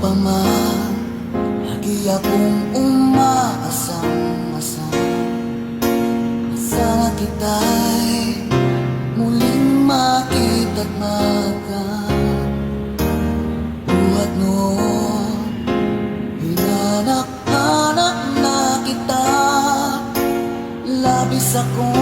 pa man, lagi akong umaasang-asang na sana kita'y muling makita't magkabuhat noon. Hinanak-hanap na kita, labis akong